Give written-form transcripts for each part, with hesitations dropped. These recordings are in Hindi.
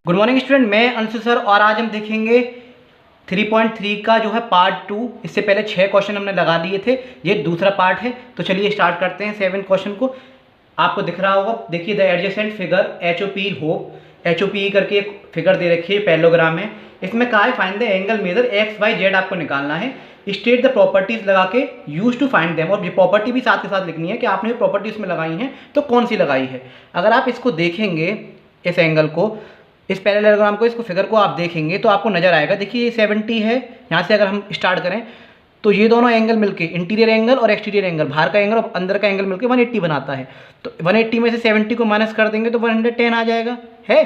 गुड मॉर्निंग स्टूडेंट, मैं अंशु सर और आज हम देखेंगे 3.3 का जो है पार्ट 2। इससे पहले 6 क्वेश्चन हमने लगा दिए थे, ये दूसरा पार्ट है। तो चलिए स्टार्ट करते हैं 7 क्वेश्चन को। आपको दिख रहा होगा, देखिए the adjacent figure HOP hope HOPE करके एक फिगर दे रखी है, पैरेललोग्राम है। इसमें कहा है find the angle measure XYZ आपको निकालना है। स्टेट द प्रॉपर्टीज लगा के यूज टू फाइंड देम, और ये प्रॉपर्टी भी साथ के साथ लिखनी है कि आपने प्रॉपर्टी इसमें लगाई हैं तो कौन सी लगाई है। अगर आप इसको देखेंगे, इस एंगल को, इस पैरेललोग्राम को, इसको फिगर को आप देखेंगे तो आपको नजर आएगा। देखिए ये 70 है, यहाँ से अगर हम स्टार्ट करें तो ये दोनों एंगल मिलके, इंटीरियर एंगल और एक्सटीरियर एंगल, बाहर का एंगल और अंदर का एंगल मिलके 180 बनाता है। तो 180 में से 70 को माइनस कर देंगे तो 110 आ जाएगा है।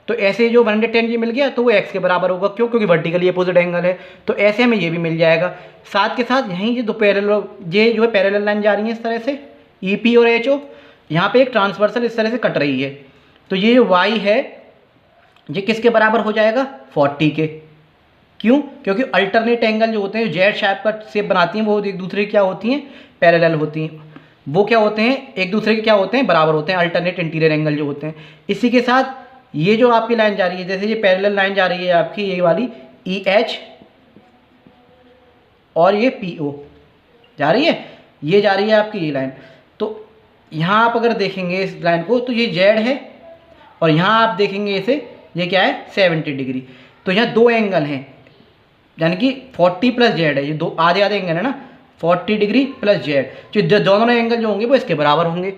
तो ऐसे जो 110 ये मिल गया तो वो x के बराबर होगा, क्यों? क्योंकि वर्टिकली अपोजिट एंगल है। तो ऐसे हमें ये भी मिल जाएगा। साथ के साथ यहीं ये दो ये जो है पैरेलल लाइन जा रही है इस तरह से, EP और HO, यहाँ पे एक ट्रांसवर्सल इस तरह से कट रही है। तो ये जो y है ये किसके बराबर हो जाएगा? 40 के। क्यों? क्योंकि अल्टरनेट एंगल जो होते हैं, जो जेड शेप का शेप बनाती हैं, वो एक दूसरे की क्या होती हैं? पैरेलल होती हैं। वो क्या होते हैं? एक दूसरे के क्या होते हैं? बराबर होते हैं, अल्टरनेट इंटीरियर एंगल जो होते हैं। इसी के साथ ये जो आपकी लाइन जा रही है, जैसे ये पैरेलल लाइन जा रही है आपकी, ये वाली EH और ये PO जा रही है, ये जा रही है आपकी ये लाइन। तो यहाँ आप अगर देखेंगे इस लाइन को तो ये जेड है, और यहाँ आप देखेंगे इसे, ये क्या है? 70 डिग्री। तो यहाँ दो एंगल हैं, यानी कि 40 प्लस जेड है, ये दो आधे आधे एंगल है ना, 40 डिग्री प्लस जेड। जो दोनों एंगल जो होंगे वो इसके बराबर होंगे।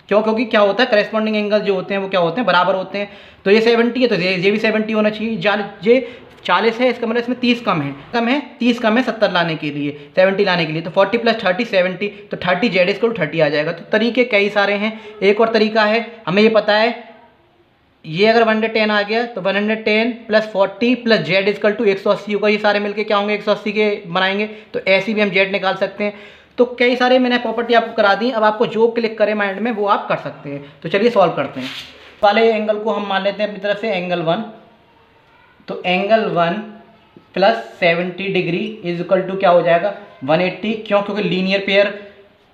क्यों? क्योंकि क्या होता है, करेस्पॉन्डिंग एंगल जो होते हैं वो क्या होते हैं? बराबर होते हैं। तो ये 70 है तो ये भी 70 होना चाहिए। ये 40 है, इसका मतलब इसमें 30 कम है, 30 कम है 70 लाने के लिए, 70 लाने के लिए। तो 40 प्लस 30 70, तो 30 जेड इसको 30 आ जाएगा। तो तरीके कई सारे हैं। एक और तरीका है, हमें ये पता है, ये अगर 110 आ गया तो 110 plus 40 plus Z is equal to 180 होगा। ये सारे मिलके क्या होंगे? 180 के बनाएंगे। तो ऐसी भी हम जेड निकाल सकते हैं। तो कई सारे मैंने प्रॉपर्टी आपको करा दी। अब आपको जो क्लिक करे माइंड में वो आप कर सकते हैं। तो चलिए सॉल्व करते हैं। वाले एंगल को हम मान लेते हैं अपनी तरफ से एंगल 1। तो angle 1 plus 70 degree is equal to क्या हो जाएगा? 180। क्यों? क्योंकि लीनियर पेयर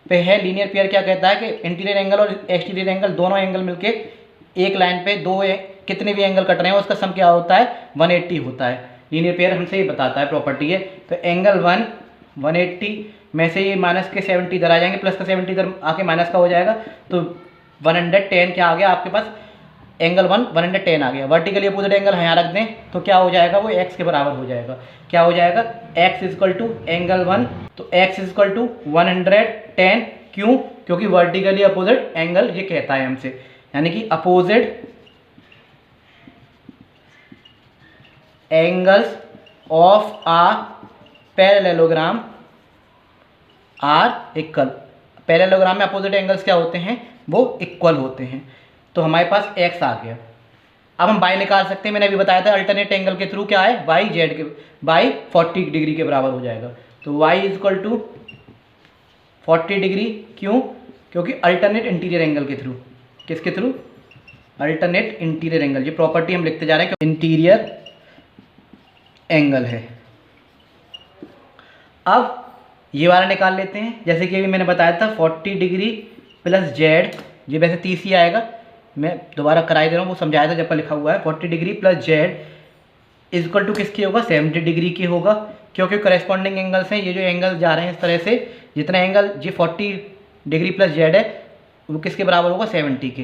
पे है। लीनियर पेयर क्या कहता है कि इंटीरियर एंगल और एक्सटीरियर एंगल, दोनों एंगल मिलके एक लाइन पे कितने भी एंगल कट रहे हैं उसका सम क्या होता है? 180 होता है। लीनियर पेयर हमसे ये बताता है, प्रॉपर्टी है। तो एंगल 1 180 में से ये माइनस के 70 इधर आ जाएंगे, प्लस का 70 इधर आके माइनस का हो जाएगा। तो 110 क्या आ गया आपके पास? एंगल 1 110 आ गया। वर्टिकली अपोजिट एंगल यहाँ रख दें तो क्या हो जाएगा? वो x के बराबर हो जाएगा। क्या हो जाएगा? x इजकल टू एंगल 1, तो x इजकल टू 110। क्यों? क्योंकि वर्टिकली अपोजिट एंगल ये कहता है हमसे, यानी कि opposite angles of a parallelogram are equal. Parallelogram में अपोजिट एंगल्स क्या होते हैं? वो इक्वल होते हैं। तो हमारे पास x आ गया। अब हम y निकाल सकते हैं। मैंने अभी बताया था अल्टरनेट एंगल के थ्रू क्या है? y z के y 40 डिग्री के बराबर हो जाएगा। तो y इजक्वल टू 40 डिग्री। क्यों? क्योंकि अल्टरनेट इंटीरियर एंगल के थ्रू। किसके थ्रू? Alternate interior angle. ये प्रॉपर्टी हम लिखते जा रहे हैं कि इंटीरियर एंगल है। अब ये वाला निकाल लेते हैं। जैसे कि अभी मैंने बताया था 40 डिग्री प्लस जेड, ये वैसे 30 ही आएगा, मैं दोबारा कराई दे रहा हूँ, वो समझाया था जब का लिखा हुआ है। 40 degree plus Z is equal to किसकी होगा? 70 डिग्री की होगा। क्योंकि करेस्पॉन्डिंग एंगल्स हैं, ये जो एंगल जा रहे हैं इस तरह से, जितना एंगल ये 40 डिग्री प्लस जेड है वो किसके बराबर होगा? 70 के।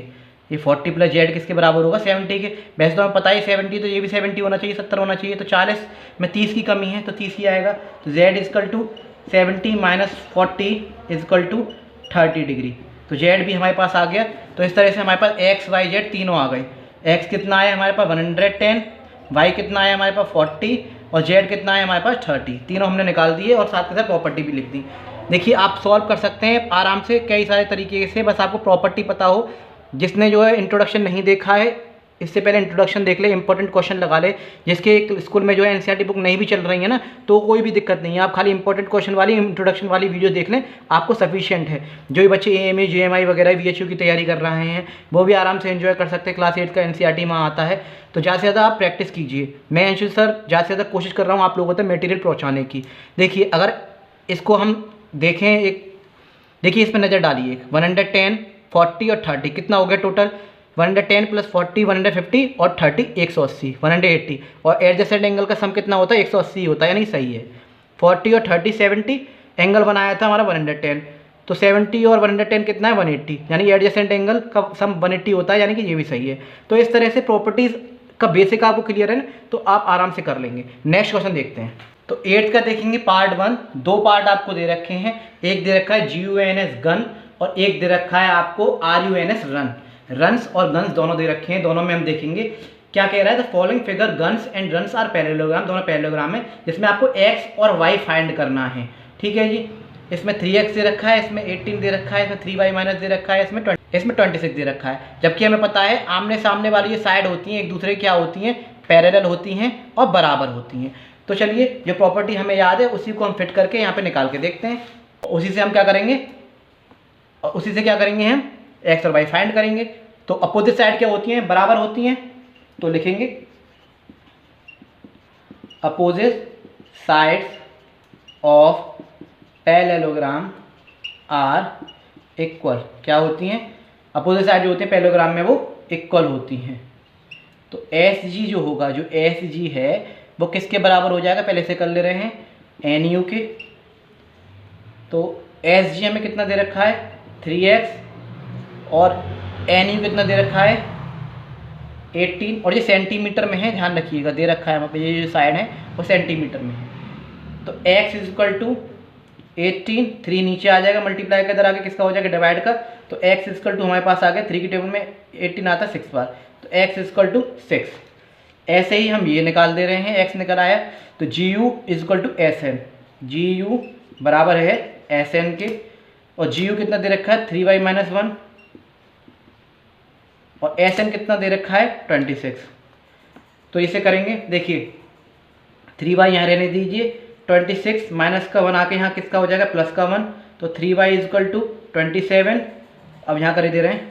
ये 40 प्लस जेड किसके बराबर होगा? 70 के। वैसे तो हमें पता ही 70, तो ये भी 70 होना चाहिए, 70 होना चाहिए। तो 40 में 30 की कमी है तो 30 ही आएगा। तो Z is equal to 70 minus 40 is equal to 30 degree. तो जेड भी हमारे पास आ गया। तो इस तरह से हमारे पास एक्स वाई जेड तीनों आ गए। एक्स कितना आया हमारे पास? 110, वाई कितना आया हमारे पास? 40, और जेड कितना आया हमारे पास? 30। तीनों हमने निकाल दिए और साथ के साथ प्रॉपर्टी भी लिख दी। देखिए आप सॉल्व कर सकते हैं आराम से कई सारे तरीके से, बस आपको प्रॉपर्टी पता हो। जिसने जो है इंट्रोडक्शन नहीं देखा है, इससे पहले इंट्रोडक्शन देख ले, इंपॉर्टेंट क्वेश्चन लगा ले। जिसके स्कूल में जो है NCERT बुक नहीं भी चल रही है ना, तो कोई भी दिक्कत नहीं है, आप खाली इंपॉर्टेंट क्वेश्चन वाली इंट्रोडक्शन वाली वीडियो देख लें, आपको सफिशिएंट है। जो भी बच्चे AMA JMI वगैरह VHU की तैयारी कर रहे हैं वो भी आराम से एंजॉय कर सकते हैं। क्लास 8 का NCERT में आता है। तो ज़्यादा से ज़्यादा आप प्रैक्टिस कीजिए। मैं अंशु सर ज़्यादा से ज़्यादा कोशिश कर रहा हूँ आप लोगों तक मटेरियल पहुँचाने की। देखिए अगर इसको हम देखें, देखिए इस पर नज़र डालिए, 110, 40 और 30 कितना हो गया टोटल? 110 प्लस 40 150 और 30 180 180 और एडजेसेंट एंगल का सम कितना होता है 180 होता है, यानी सही है। 40 और 30 70 एंगल बनाया था हमारा 110, तो 70 और 110 कितना है 180, यानी एडजेसेंट एंगल का सम 180 होता है, यानी कि ये भी सही है। तो इस तरह से प्रॉपर्टीज़ का बेसिक आपको क्लियर है ना, तो आप आराम से कर लेंगे। नेक्स्ट क्वेश्चन देखते हैं। तो 8 का देखेंगे पार्ट 1। दो पार्ट आपको दे रखे हैं, एक दे रखा है GUNS गन और एक दे रखा है आपको RUNS रन। रन्स और गन्स दोनों दे रखे हैं, दोनों में हम देखेंगे क्या कह रहा है। The following figure guns and runs are parallelogram, दोनों पैरेललोग्राम है जिसमें आपको x और y फाइंड करना है। ठीक है जी, इसमें 3x दे रखा है, इसमें 18 दे रखा है, इसमें 3y माइनस दे रखा है, इसमें 26 दे रखा है। जबकि हमें पता है आमने सामने वाली ये साइड होती हैं एक दूसरे क्या होती हैं, पैरेलल होती हैं और बराबर होती हैं। तो चलिए जो प्रॉपर्टी हमें याद है उसी को हम फिट करके यहाँ पे निकाल के देखते हैं। उसी से हम क्या करेंगे, हम x और y फाइंड करेंगे। तो अपोजिट साइड क्या होती हैं, बराबर होती हैं, तो लिखेंगे opposite sides of parallelogram are equal. क्या होती हैं, अपोजिट साइड जो होती हैं पैरेललोग्राम में वो इक्वल होती हैं। तो SG जो होगा, जो SG है वो किसके बराबर हो जाएगा, पहले से कर ले रहे हैं NU के। तो SG हमें कितना दे रखा है 3x और NU कितना दे रखा है 18, और ये सेंटीमीटर में है, ध्यान रखिएगा, दे रखा है वहाँ पे, ये जो साइड है वो सेंटीमीटर में है। तो x इक्वल टू 18, 3 नीचे आ जाएगा, मल्टीप्लाई का इधर आगे किसका हो जाएगा डिवाइड का। तो x इक्वल टू हमारे पास आ गया, 3 की टेबल में 18 आता है 6 बार, तो x इक्वल टू 6। ऐसे ही हम ये निकाल दे रहे हैं, x निकल आया। तो GU equal to SN, GU बराबर है SN के, और GU कितना दे रखा है 3y माइनस 1 और SN कितना दे रखा है 26। तो इसे करेंगे, देखिए 3y यहाँ रहने दीजिए, 26 माइनस का 1 आके यहाँ किसका हो जाएगा प्लस का 1, तो 3y इक्वल टू 27। अब यहाँ कर दे रहे हैं,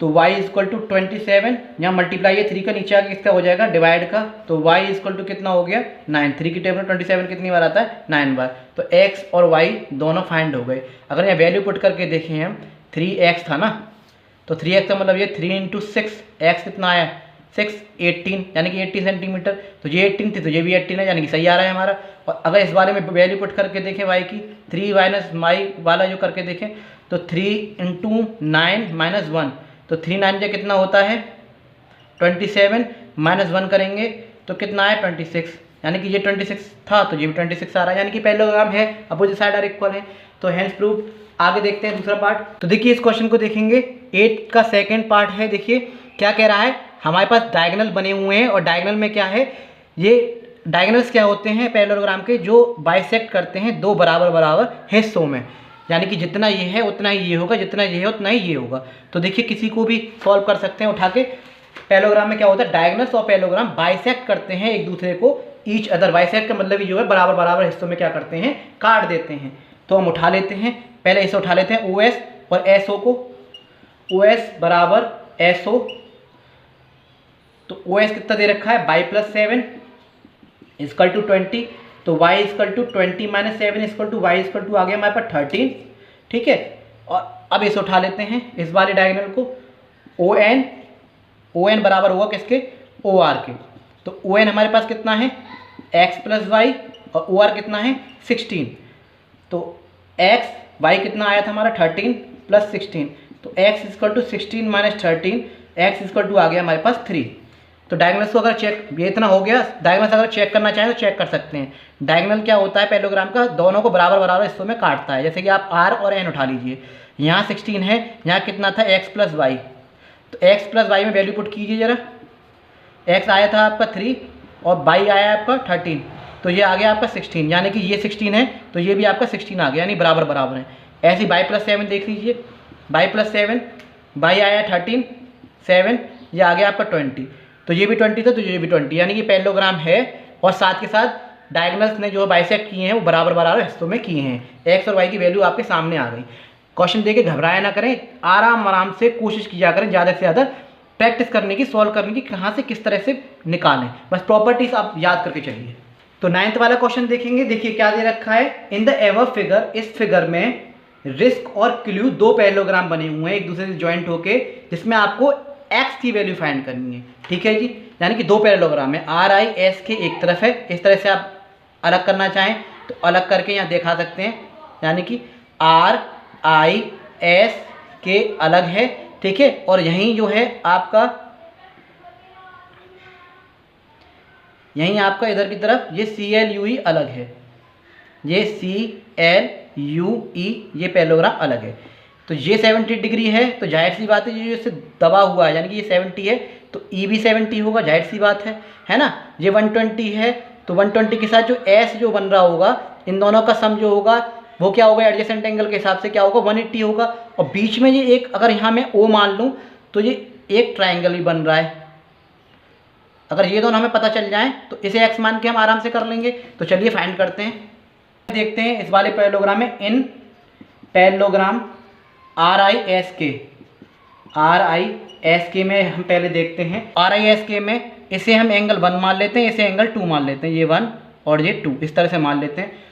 तो y इक्वल टू 27, यहाँ मल्टीप्लाई है 3 का, नीचे आके किसका हो जाएगा डिवाइड का। तो y इक्वल टू कितना हो गया 9, 3 की टेबल में 27 कितनी बार आता है 9 बार। तो x और y दोनों फाइंड हो गए। अगर यहाँ वैल्यू पुट करके देखें हम, 3x था ना, तो 3x का मतलब ये 3 इंटू 6, x कितना आया 6, 18, यानी कि 80 सेंटीमीटर। तो ये 18 थी तो ये भी 18 है, यानी कि सही आ रहा है हमारा। और अगर इस बारे में वैल्यू पुट करके देखें y की, 3 माइनस y वाला जो करके देखें, तो 3 इंटू 9 माइनस 1, तो 3 9 जो कितना होता है 27, माइनस 1 करेंगे तो कितना है 26, यानी कि ये 26 था तो ये भी 26 आ रहा है, यानी कि पैरेललोग्राम है, अपोजिट साइड आर इक्वल है। तो हेंस प्रूफ। आगे देखते हैं दूसरा पार्ट। तो देखिए इस क्वेश्चन को देखेंगे, 8 का सेकंड पार्ट है। देखिए क्या कह रहा है, हमारे पास डायगोनल बने हुए हैं और डायगोनल में क्या है, ये डायगोनल्स क्या होते हैं पैरेललोग्राम के, जो बाइसेक्ट करते हैं दो बराबर बराबर हिस्सों में, यानी कि जितना ये है उतना ही ये होगा, जितना ये है उतना ही ये होगा। तो देखिए किसी को भी सॉल्व कर सकते हैं उठा के। पैरेललोग्राम में क्या होता है, डायगोनल्स और पैरेललोग्राम बाइसेक्ट करते हैं एक दूसरे को, ईच अदर। बाइसेक्ट का मतलब ये जो है बराबर बराबर हिस्सों में क्या करते हैं, काट देते हैं। तो हम उठा लेते हैं, पहले इसे उठा लेते हैं OS और SO को। OS बराबर SO, तो OS कितना दे रखा है y प्लस 7 इक्वल टू 20, तो y equal to 20 minus 7 equal to y equal to आ गया हमारे पास 13। ठीक है, और अब इसे उठा लेते हैं इस वाले डायगोनल को। ON बराबर होगा किसके, OR के। तो ON हमारे पास कितना है x प्लस y और OR कितना है 16। तो y कितना आया था हमारा 13 प्लस 16, तो x equal to 16 minus 13, x equal to आ गया हमारे पास 3। तो डायगोनल्स को अगर चेक, ये इतना हो गया, डायगोनल्स अगर चेक करना चाहें तो चेक कर सकते हैं। डायगोनल क्या होता है पैरेललोग्राम का, दोनों को बराबर बराबर हिस्सों में काटता है। जैसे कि आप r और n उठा लीजिए, यहाँ 16 है, यहाँ कितना था x प्लस वाई, तो x प्लस वाई में वैल्यू पुट कीजिए जरा। x आया था आपका 3 और y आया आपका 13, तो ये आ गया आपका 16, यानी कि ये 16 है तो ये भी आपका 16 आ गया, यानी बराबर बराबर है। ऐसे ही y प्लस 7 देख लीजिए, y प्लस 7, y आया 13, 7, ये आ गया आपका 20, तो ये भी 20 था तो ये भी 20, यानी कि पैरेललोग्राम है। और साथ के साथ डायगोनल्स ने जो बाइसेक्ट किए हैं वो बराबर बराबर हिस्सों में किए हैं। x और y की वैल्यू आपके सामने आ गई। क्वेश्चन देके घबराया ना करें, आराम आराम से कोशिश किया करें, ज़्यादा से ज़्यादा प्रैक्टिस करने की, सॉल्व करने की, कहाँ से किस तरह से निकालें, बस प्रॉपर्टीज आप याद करके चलिए। तो 9th वाला क्वेश्चन देखेंगे। देखिए क्या दे रखा है, इन द एबव फिगर, इस फिगर में रिस्क और क्लू दो पैरेललोग्राम बने हुए हैं एक दूसरे से ज्वाइंट होके, जिसमें आपको एक्स की वैल्यू फाइंड करनी है। ठीक है जी, यानी कि दो पैरेललोग्राम है, आर आई एस के एक तरफ है, इस तरह से आप अलग करना चाहें तो अलग करके यहाँ दिखा सकते हैं, यानी कि आर आई एस के अलग है। ठीक है, और यहीं जो है आपका, यहीं आपका इधर की तरफ ये सी एल यू ई अलग है, ये सी एल यू ई ये पैरेललोग्राम अलग है। तो ये 70 डिग्री है, तो जाहिर सी बात है ये इससे दबा हुआ है, यानी कि ये 70 है तो ई भी 70 होगा, जाहिर सी बात है ना। ये 120 है तो 120 के साथ जो एस जो बन रहा होगा, इन दोनों का सम जो होगा वो क्या होगा, एडजेसेंट एंगल के हिसाब से क्या होगा, 180 होगा। और बीच में ये एक, अगर यहाँ मैं ओ मान लूँ तो ये एक ट्राइंगल ही बन रहा है। अगर ये दोनों हमें पता चल जाएं तो इसे एक्स मान के हम आराम से कर लेंगे। तो चलिए फाइंड करते हैं, देखते हैं इस वाले पैरेललोग्राम में, इन पैरेललोग्राम आर आई एस के, आर आई एस के में हम पहले देखते हैं, आर आई एस के में इसे हम एंगल 1 मान लेते हैं, इसे एंगल 2 मान लेते हैं, ये 1 और ये 2 इस तरह से मान लेते हैं।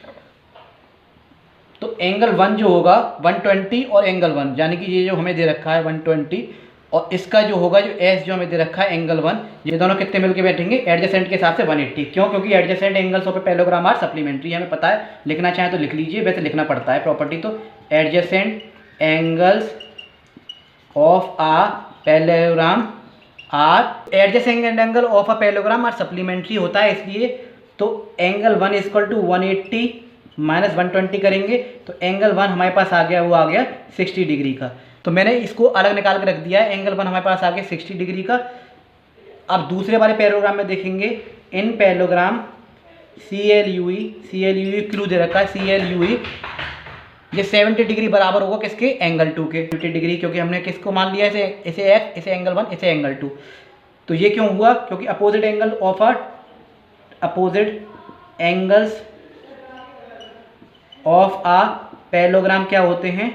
तो एंगल 1 जो होगा 120 और एंगल 1, यानी कि ये जो हमें दे रखा है 120 और इसका जो होगा जो एस जो हमें दे रखा है एंगल 1, ये दोनों कितने मिलके बैठेंगे, एडजेसेंट के हिसाब से 180। क्यों? क्योंकि adjacent angles of a parallelogram are supplementary, हमें पता है, लिखना चाहें तो लिख लीजिए, वैसे लिखना पड़ता है प्रॉपर्टी। तो adjacent angles of a parallelogram are, adjacent angle of a parallelogram are supplementary होता है, इसलिए तो एंगल 1 इक्वल टू 180 माइनस 120 करेंगे तो एंगल 1 हमारे पास आ गया, वो आ गया 60 डिग्री का। तो मैंने इसको अलग निकाल के रख दिया है, एंगल 1 हमारे पास आ गया 60 डिग्री का। अब दूसरे वाले पैरेललोग्राम में देखेंगे, इन parallelogram C L U E clue दे रखा है, सी एल यू ई ये 70 डिग्री बराबर होगा किसके, एंगल 2 के, 70 डिग्री, क्योंकि हमने किसको मान लिया, इसे एक्स, इसे एंगल 1, इसे एंगल 2। तो ये क्यों हुआ, क्योंकि opposite angle of opposite angles of a parallelogram क्या होते हैं,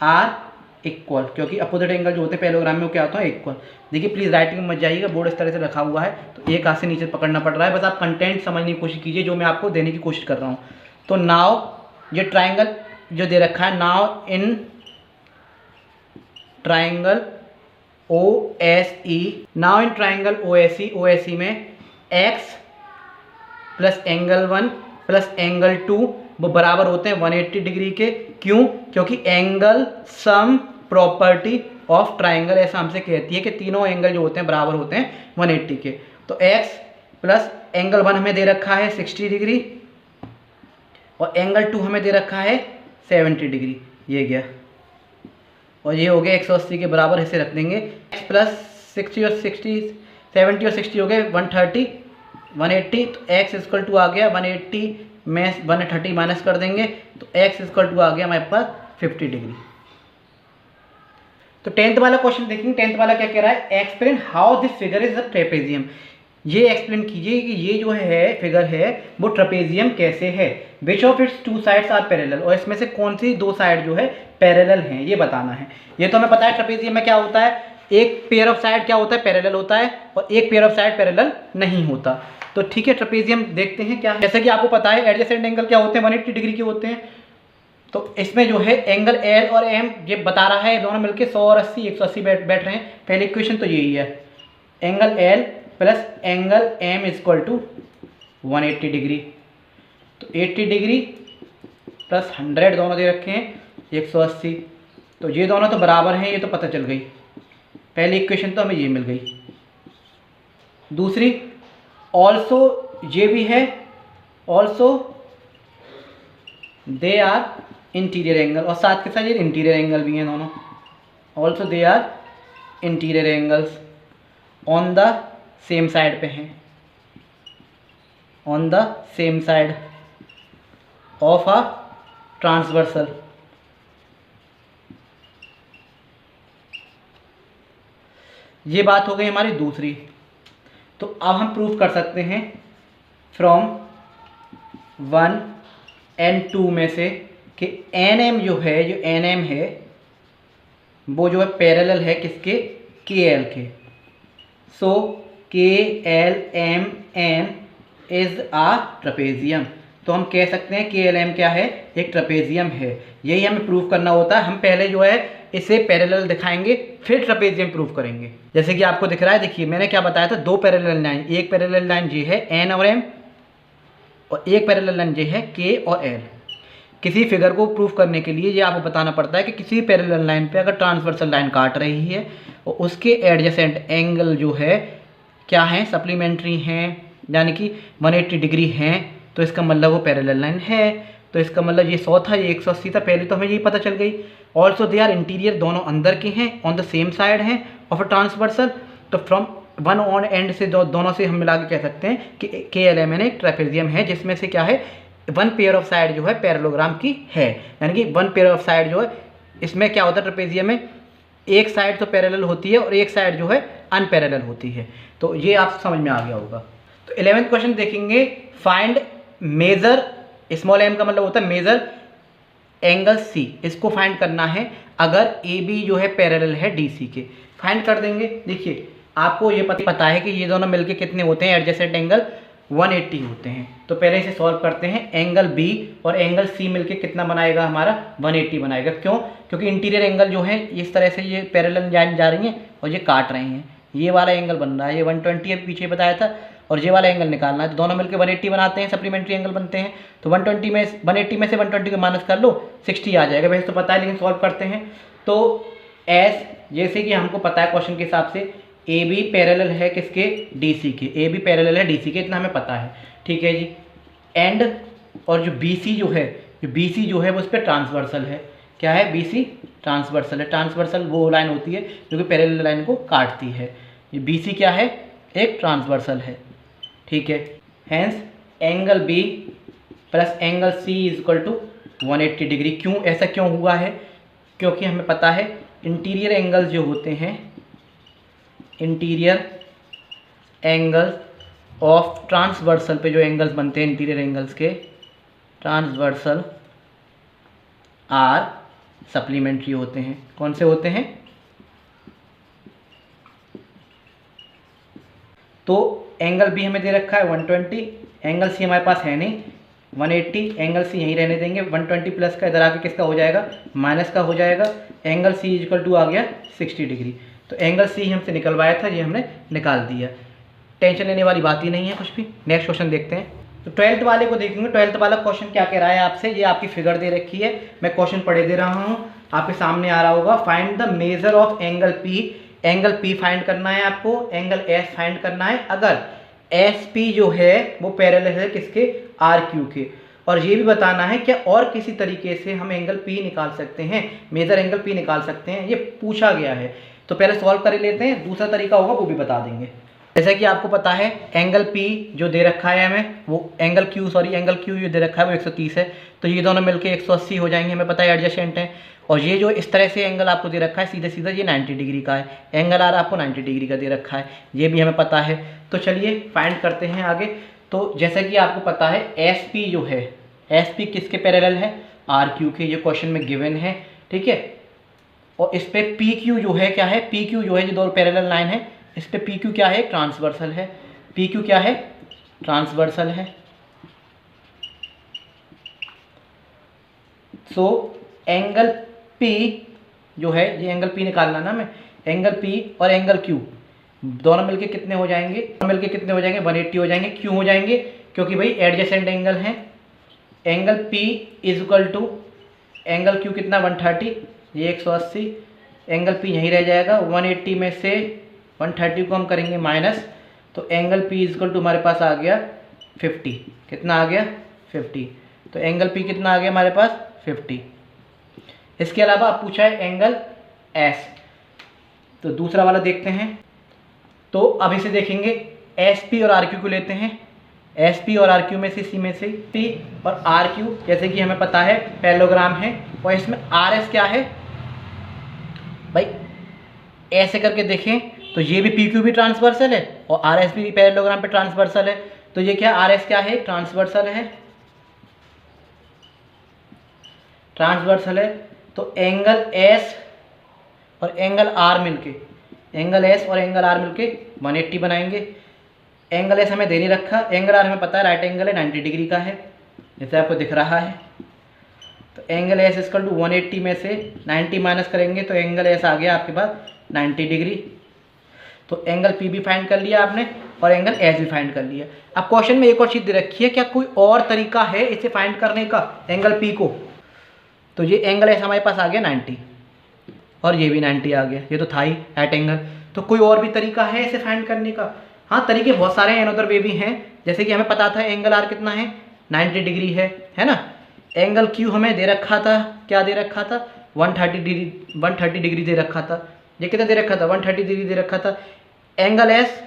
आर इक्वल, क्योंकि अपोजिट एंगल जो होते हैं पैरेललोग्राम में वो क्या होता है, इक्वल। देखिए प्लीज़ राइटिंग में मत जाइएगा, बोर्ड इस तरह से रखा हुआ है तो एक हाथ से नीचे पकड़ना पड़ रहा है, बस आप कंटेंट समझने की कोशिश कीजिए जो मैं आपको देने की कोशिश कर रहा हूँ। तो नाउ ये ट्राइंगल जो दे रखा है, now in triangle O S E, now in triangle O S E में x plus angle 1 plus angle 2 वो बराबर होते हैं 180 डिग्री के। क्यों? क्योंकि angle sum property of triangle ऐसा हमसे कहती है कि तीनों एंगल जो होते हैं बराबर होते हैं 180 के। तो x प्लस एंगल 1 हमें दे रखा है 60 डिग्री और एंगल 2 हमें दे रखा है 70 डिग्री, ये गया और ये हो गया 180 के बराबर, इसे रख देंगे। x प्लस 60 और 60, 70 और 60 हो गए 130, 180, तो x इक्वल टू आ गया 180 में 130 माइनस कर देंगे तो x इक्वल टू आ गया हमारे पास 50 डिग्री। तो 10th वाला क्वेश्चन देखेंगे, 10th वाला क्या कह रहा है, explain how this figure is a trapezium. ये एक्सप्लेन कीजिए कि ये जो है फिगर है वो ट्रेपेजियम कैसे है। Which of its two sides are parallel, और इसमें से कौन सी दो साइड जो है पैरेलल हैं ये बताना है। ये तो हमें पता है ट्रेपेजियम में क्या होता है, एक पेयर ऑफ साइड क्या होता है, पैरेलल होता है और एक पेयर ऑफ साइड पैरेलल नहीं होता। तो ठीक है, ट्रेपेजियम देखते हैं क्या है। जैसे कि आपको पता है एडजेसेंट एंगल क्या होते हैं, 180 डिग्री के होते हैं। तो इसमें जो है एंगल एल और एम ये बता रहा है, दोनों मिलके 100 और 80 180 बैठ रहे हैं। पहले इक्वेशन तो यही है, angle L plus angle M equal to 180 degree. तो 80 डिग्री प्लस 100 दोनों दे रखे हैं 180, तो ये दोनों तो बराबर हैं, ये तो पता चल गई। पहली इक्वेशन तो हमें ये मिल गई। दूसरी ऑल्सो ये भी है, also they are interior angle, और साथ के साथ ये इंटीरियर एंगल भी हैं दोनों। Also they are interior angles on the same side पे हैं, on the same side of a transversal. ये बात हो गई हमारी दूसरी। तो अब हम प्रूफ कर सकते हैं फ्रॉम 1 एंड 2 में से कि एन एम जो है, जो एन एम है वो जो है पैरेलल है किसके, के L K. So K L M N is a trapezium. तो हम कह सकते हैं KLM क्या है, एक ट्रेपेजियम है। यही हमें प्रूव करना होता है। हम पहले जो है इसे पैरेलल दिखाएंगे, फिर ट्रेपेजियम प्रूव करेंगे। जैसे कि आपको दिख रहा है, देखिए मैंने क्या बताया था, दो पैरेलल लाइन, एक पैरेलल लाइन ये है N और M, और एक पैरेलल लाइन ये है K और L। किसी फिगर को प्रूफ करने के लिए ये आपको बताना पड़ता है कि किसी पैरेलल लाइन पे अगर ट्रांसवर्सल लाइन काट रही है और उसके एडजेसेंट एंगल जो है क्या है, सप्लीमेंट्री हैं, यानी कि 180 डिग्री हैं, तो इसका मतलब वो पैरेलल लाइन है। तो इसका मतलब ये 100 था, ये 180 था। पहले तो हमें यही पता चल गई। ऑल्सो दे आर इंटीरियर, दोनों अंदर के हैं, ऑन द सेम साइड हैं ऑफ अ ट्रांसवर्सल। तो फ्रॉम वन ऑन एंड से दोनों से हम मिला के कह सकते हैं कि KLMN एक ट्रेपेजियम है, जिसमें से क्या है, वन पेयर ऑफ साइड जो है पैरेललोग्राम की है। यानी कि वन पेयर ऑफ साइड जो है, इसमें क्या होता है ट्रेपेजियम में, एक साइड तो पैरेलल होती है और एक साइड जो है अनपैरेलल होती है। तो ये आप समझ में आ गया होगा। तो 11th क्वेश्चन देखेंगे, फाइंड मेजर, स्मॉल m का मतलब होता है मेजर एंगल C। इसको फाइंड करना है अगर AB जो है पैरेलल है DC के। फाइंड कर देंगे। देखिए आपको ये पता है कि ये दोनों मिलके कितने होते हैं, एडजेसेंट एंगल 180 होते हैं। तो पहले इसे सॉल्व करते हैं। एंगल B और एंगल C मिलके कितना बनाएगा हमारा, 180 बनाएगा। क्यों? क्योंकि इंटीरियर एंगल जो है इस तरह से ये पैरेलल लाइन जा रही हैं और ये काट रही हैं। ये वाला एंगल बन रहा है, ये 120 है, पीछे बताया था, और ये वाला एंगल निकालना है। तो दोनों मिलकर 180 बनाते हैं, सप्लीमेंट्री एंगल बनते हैं। तो 180 में से 120 को माइनस कर लो, 60 आ जाएगा। वैसे तो पता है, लेकिन सॉल्व करते हैं। तो एस, जैसे कि हमको पता है क्वेश्चन के हिसाब से, AB पैरेलल है किसके, DC के। AB पैरेलल है DC के, इतना हमें पता है, ठीक है जी। एंड और जो BC जो है वो उस पर ट्रांसवर्सल है। क्या है, BC ट्रांसवर्सल है। ट्रांसवर्सल वो लाइन होती है जो कि पैरेलल लाइन को काटती है। ये BC क्या है, एक ट्रांसवर्सल है, ठीक है। Hence angle B plus angle C is equal to 180 degree. क्यों, ऐसा क्यों हुआ है? क्योंकि हमें पता है इंटीरियर एंगल्स जो होते हैं, इंटीरियर एंगल्स ऑफ ट्रांसवर्सल पे जो एंगल्स बनते हैं इंटीरियर एंगल्स के, ट्रांसवर्सल आर सप्लीमेंट्री होते हैं। कौन से होते हैं? तो एंगल B हमें दे रखा है 120, एंगल C हमारे पास है नहीं, 180, एंगल C यहीं रहने देंगे। 120 प्लस का इधर आके किसका हो जाएगा, माइनस का हो जाएगा। एंगल C इक्वल टू आ गया 60 डिग्री। तो एंगल C हमसे निकलवाया था, ये हमने निकाल दिया। टेंशन लेने वाली बात ही नहीं है कुछ भी। नेक्स्ट क्वेश्चन देखते हैं। तो 12th वाले को देखेंगे। 12th वाला क्वेश्चन क्या कह रहा है आपसे, ये आपकी फिगर दे रखी है, मैं क्वेश्चन पढ़े दे रहा हूँ, आपके सामने आ रहा होगा। Find the measure of angle P। Angle P find करना है आपको, एंगल S फाइंड करना है अगर SP जो है वो पैरेलल है किसके, RQ के। और ये भी बताना है क्या और किसी तरीके से हम एंगल P निकाल सकते हैं, मेजर एंगल P निकाल सकते हैं, ये पूछा गया है। तो पहले सॉल्व कर लेते हैं, दूसरा तरीका होगा वो भी बता देंगे। जैसा कि आपको पता है एंगल P जो दे रखा है हमें, वो एंगल Q जो दे रखा है वो 130 है। तो ये दोनों मिलके 180 हो जाएंगे, हमें पता है एडजेसेंट है। और ये जो इस तरह से एंगल आपको दे रखा है सीधा सीधा, ये 90 डिग्री का है। एंगल आर आपको 90 डिग्री का दे रखा है, ये भी हमें पता है। तो चलिए फाइंड करते हैं आगे। तो जैसा कि आपको पता है SP जो है, SP किसके पैरेलल है, RQ के। ये क्वेश्चन में गिवन है, ठीक है। और इस पे PQ जो है क्या है, PQ जो है जो दो पैरेलल लाइन है, इस पे PQ क्या है, ट्रांसवर्सल है। PQ क्या है, ट्रांसवर्सल है। सो एंगल P जो है, ये एंगल P निकालना ना हमें, एंगल P और एंगल Q दोनों मिलके कितने हो जाएंगे, 180 हो जाएंगे। क्यों हो जाएंगे? क्योंकि भाई एडजेसेंट एंगल हैं। Angle P is equal to angle Q कितना, 130, ये 180। एंगल P यहीं रह जाएगा। 180 में से 130 को हम करेंगे माइनस, तो angle P is equal to हमारे पास आ गया 50। कितना आ गया, 50। तो एंगल P कितना आ गया हमारे पास, 50। इसके अलावा अब पूछा है एंगल S, तो दूसरा वाला देखते हैं। तो अब इसे देखेंगे, SP और RQ को लेते हैं। SP और RQ में से, C में से P और RQ, जैसे कि हमें पता है पैरेललोग्राम है। और इसमें RS क्या है भाई, ऐसे करके देखें तो ये भी PQ भी ट्रांसवर्सल है और RS भी पैरेललोग्राम पे ट्रांसवर्सल है। तो ये क्या, RS क्या है, ट्रांसवर्सल है, ट्रांसवर्सल है। तो एंगल S और एंगल R मिलके, एंगल S और एंगल R मिलके 180 बनाएंगे। एंगल S हमें दे नहीं रखा, एंगल R हमें पता है राइट एंगल है, 90 डिग्री का है। जैसे आपको दिख रहा है। तो एंगल एस इक्वल टू 180 में से 90 माइनस करेंगे तो एंगल एस आ गया आपके पास 90 डिग्री। तो एंगल पी भी फाइंड कर लिया आपने और एंगल एस भी फाइंड कर लिया। अब क्वेश्चन में एक और चीज़ दे रखी है, क्या कोई और तरीका है इसे फाइंड करने का एंगल पी को? तो ये एंगल एस हमारे पास आ गया 90 और ये भी 90 आ गया, ये तो था ही एट एंगल। तो कोई और भी तरीका है इसे फाइंड करने का? हाँ, तरीके बहुत सारे हैं, अनदर वे भी हैं। जैसे कि हमें पता था एंगल आर कितना है, 90 डिग्री है ना। एंगल क्यू हमें दे रखा था, क्या दे रखा था, 130 डिग्री दे रखा था। ये कितना दे रखा था, 130 डिग्री दे रखा था। एंगल एस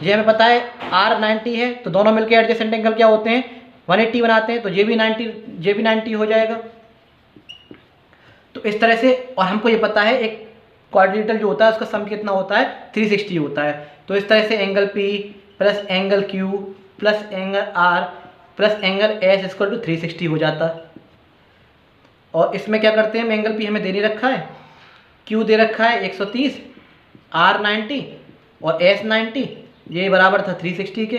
ये हमें पता है आर 90 है, तो दोनों मिलकर एडजेसेंट एंगल क्या होते हैं, 180 बनाते हैं। तो ये भी 90 हो जाएगा। तो इस तरह से, और हमको ये पता है एक क्वाड्रिलेटरल जो होता है उसका सम कितना होता है, 360 होता है। तो इस तरह से angle P plus angle Q plus angle R plus angle S equal to 360 हो जाता। और इसमें क्या करते हैं, एंगल पी हमें दे नहीं रखा है, क्यू दे रखा है 130, आर 90 और एस 90, ये बराबर था 360 के।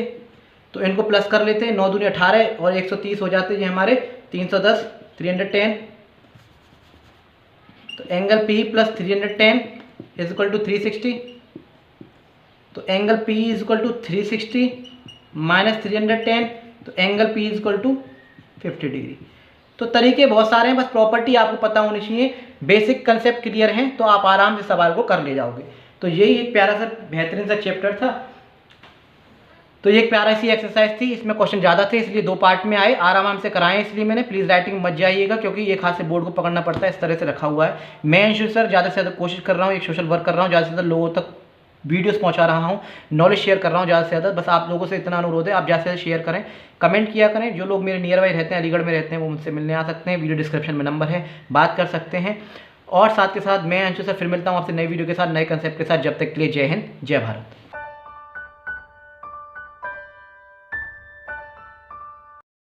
तो इनको प्लस कर लेते हैं, 9 दूनी 18 और 130 हो जाते हैं ये हमारे 310, 310। तो angle P plus 310 is equal to 360। तो angle P is equal to 360 minus 310, तो angle P is equal to 50 degree. तो तरीके बहुत सारे हैं, बस प्रॉपर्टी आपको पता होनी चाहिए, बेसिक कंसेप्ट क्लियर हैं तो आप आराम से सवाल को कर ले जाओगे। तो यही एक प्यारा सा बेहतरीन सा चैप्टर था। तो ये एक प्यारा सी एक्सरसाइज थी, इसमें क्वेश्चन ज़्यादा थे इसलिए 2 पार्ट में आए, आराम से कराएं इसलिए मैंने। प्लीज़ राइटिंग मत जाइएगा क्योंकि एक हाथ से बोर्ड को पकड़ना पड़ता है, इस तरह से रखा हुआ है। मैं अंशु सर ज़्यादा से ज़्यादा कोशिश कर रहा हूँ, एक सोशल वर्क कर रहा हूँ, ज़्यादा से ज़्यादा लोगों तक वीडियोस पहुंचा रहा हूं, नॉलेज शेयर कर रहा हूं ज़्यादा से ज़्यादा। बस आप लोगों से इतना अनुरोध है, आप ज़्यादा से ज़्यादा शेयर करें, कमेंट किया करें। जो लोग मेरे नियर बाई रहते हैं, अलीगढ़ में रहते हैं, वो मुझसे मिलने आ सकते हैं, वीडियो डिस्क्रिप्शन में नंबर है, बात कर सकते हैं। और साथ के साथ मैं अंशु सर फिर मिलता हूँ आपसे नई वीडियो के साथ, नए कंसेप्ट के साथ। जब तक के लिए जय हिंद, जय भारत।